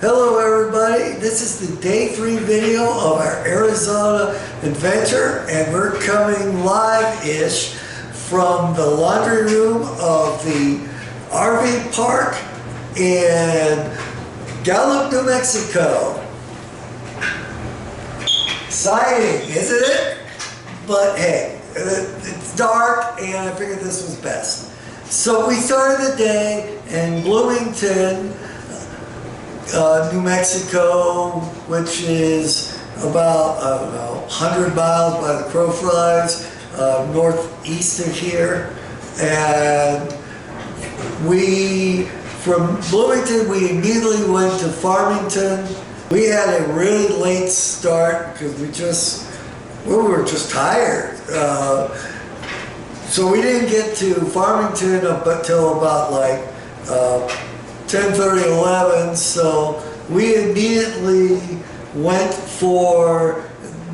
Hello everybody, this is the day 3 video of our Arizona adventure, and we're coming live-ish from the laundry room of the RV park in Gallup, New Mexico. Exciting, isn't it? But hey, it's dark and I figured this was best. So we started the day in Bloomington, New Mexico, which is about, I don't know, 100 miles by the crow flies, northeast of here. And from Bloomington, we immediately went to Farmington. We had a really late start because we were just tired. So we didn't get to Farmington until about like 10:30, 11, so we immediately went for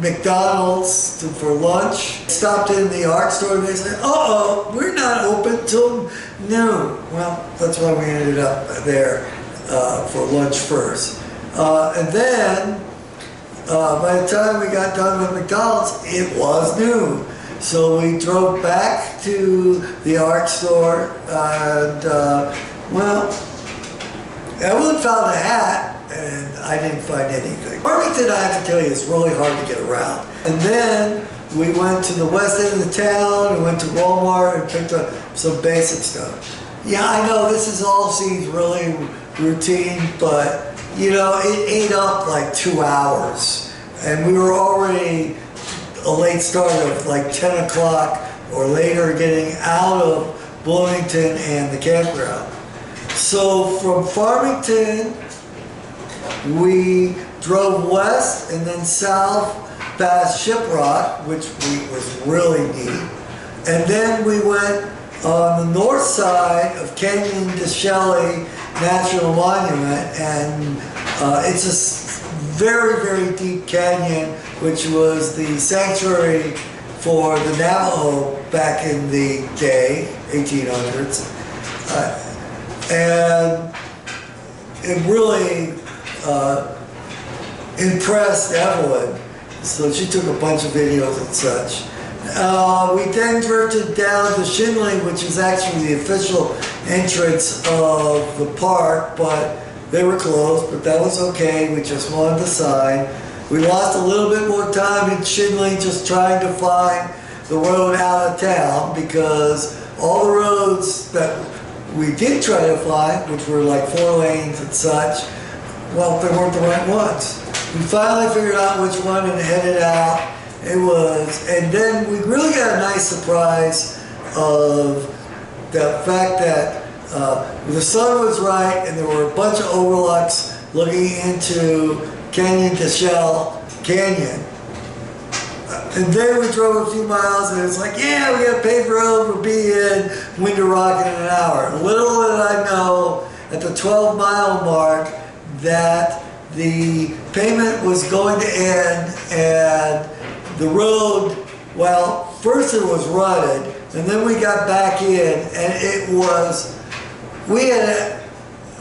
McDonald's for lunch. Stopped in the art store and they said, uh-oh, we're not open till noon. Well, that's why we ended up there for lunch first. And then, by the time we got done with McDonald's, it was noon. So we drove back to the art store and, well, Evelyn found a hat, and I didn't find anything. Farmington, I have to tell you, is really hard to get around. And then we went to the west end of the town, and went to Walmart and picked up some basic stuff. Yeah, I know this all seems really routine, but you know, it ate up like 2 hours. And we were already a late start of like 10 o'clock or later getting out of Bloomington and the campground. So from Farmington, we drove west and then south past Shiprock, which was really neat. And then we went on the north side of Canyon de Chelly National Monument, and it's a very, very deep canyon, which was the sanctuary for the Navaho back in the day, 1800s. And it really impressed Evelyn, so she took a bunch of videos and such. We then drifted down to Shinley, which is actually the official entrance of the park, but they were closed, but that was okay. We just wanted the sign. We lost a little bit more time in Shinley just trying to find the road out of town, because all the roads that we did try to find, which were like 4 lanes and such, well, they weren't the right ones. We finally figured out which one and headed out. And then we really got a nice surprise of the fact that the sun was right and there were a bunch of overlooks looking into Canyon de Chelly Canyon. And then we drove a few miles and it was like, yeah, we got a paved road, we'll be in Window Rock in an hour. Little did I know at the 12-mile mark that the pavement was going to end, and the road, well, first it was rutted, and then we got back in, and we had an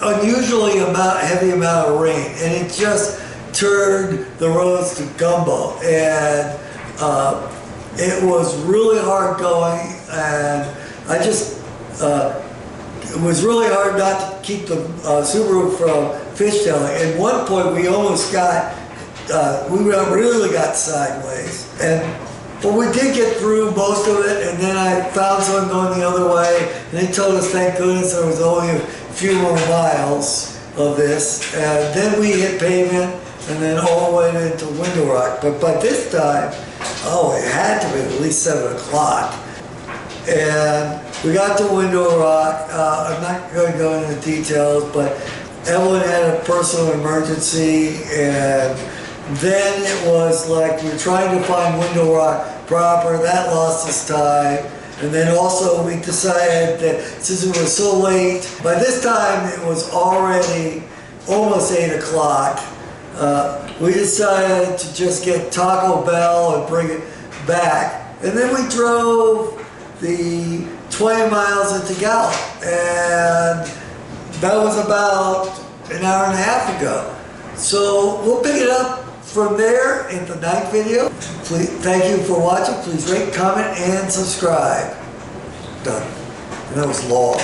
unusually heavy amount of rain, and it just turned the roads to gumbo, and it was really hard going, and it was really hard not to keep the Subaru from fishtailing. At one point we almost we really got sideways, but we did get through most of it, and then I found someone going the other way, and they told us thank goodness there was only a few more miles of this, and then we hit pavement, and then all the way into Window Rock. But by this time, oh, it had to be at least 7 o'clock. And we got to Window Rock. I'm not going to go into details, but Evelyn had a personal emergency, and then it was like we were trying to find Window Rock proper. That lost us time. And then also we decided that since it was so late, by this time it was already almost 8 o'clock. We decided to just get Taco Bell and bring it back. And then we drove the 20 miles into Gallup, and that was about an hour and a half ago. So we'll pick it up from there in the 9th video. Please, thank you for watching. Please rate, comment, and subscribe. Done. And that was long.